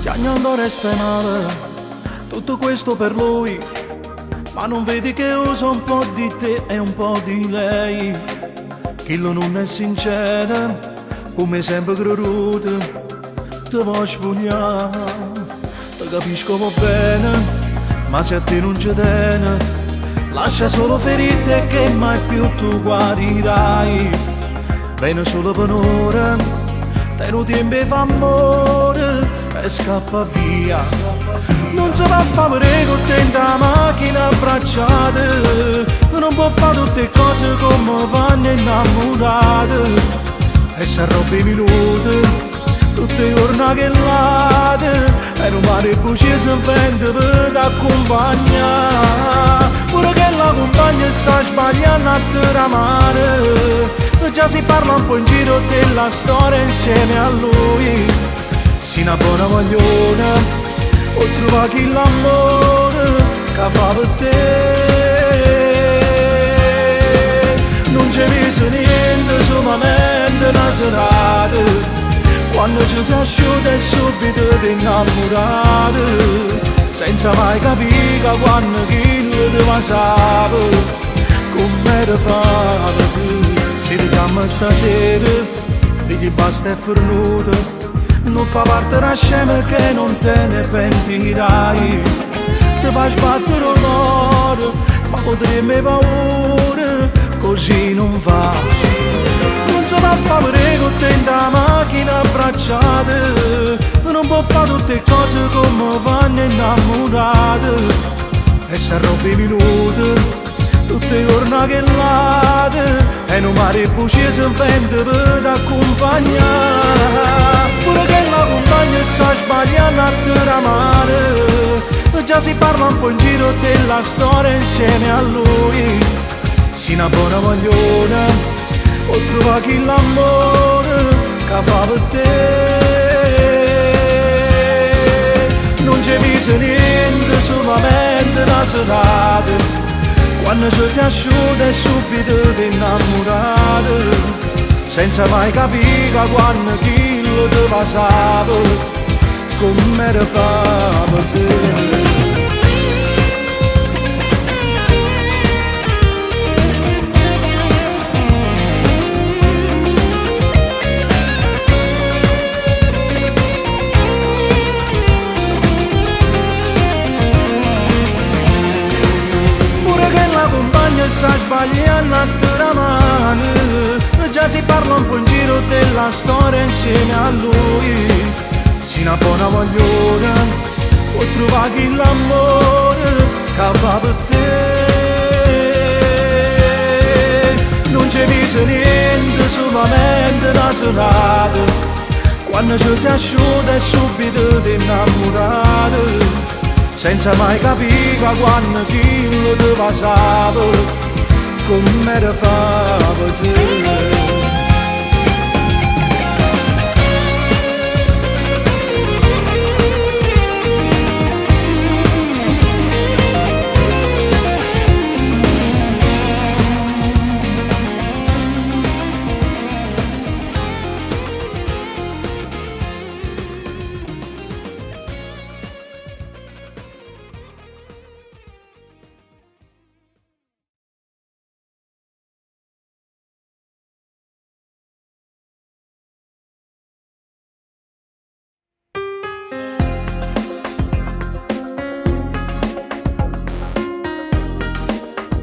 Chiagnando resta male, tutto questo per lui. Ma non vedi che uso un po' di te e un po' di lei. Che lo non è sincera, come sempre creduto. Ti voglio spugnare, ti capisco va bene, ma se a te non ci tiene, lascia solo ferite che mai più tu guarirai. Bene solo per ora, tenuti in be fa amore e scappa via. Non si va a fare con te in da macchina abbracciate, non può fare tutte cose come vanno innamorate. E se robbi minuti, tutte le giornate che late, e un mare buce si vende per accompagnare. Pure che la compagna sta sbagliando a tramare, già si parla un po' in giro della storia insieme a lui. Si una buona voglione, o trova chi l'amore che fa per te. Non c'è visto niente, solamente una serata, quando ci si asciuga e subito ti innamorate, senza mai capire quando chi lo ti passava, come te fava su. Se ti chiama stasera, digli basta è fornuto, non fa parte della scema che non te ne pentirai. Ti fai sbattere l'oro, ma potremmo paura, così non va. Non si va a fare con te in da macchina abbracciate, non può fare tutte cose come vanno innamorate. E se robbi minuti, tutte le giornate che late, e non mare buce si vende per accompagnare. Pure che la compagna sta sbagliando a tramare, già si parla un po' in giro della storia insieme a lui. Si una buona voglione, o trova chi l'amore che fa per te. Non c'è visto niente, solamente una serata, quando ci si asciuga e subito ti innamorate, senza mai capire quando chi lo ti passava, come te fava se. Sta sbagliando a tramare, già si parla un po' in giro della storia insieme a lui. Si una buona voglione, o trova chi l'amore che fa per te. Non c'è visto niente, solamente una serata, quando ci si asciuga e subito ti innamorate, senza mai capire quando chi lo ti passava, come te fava se.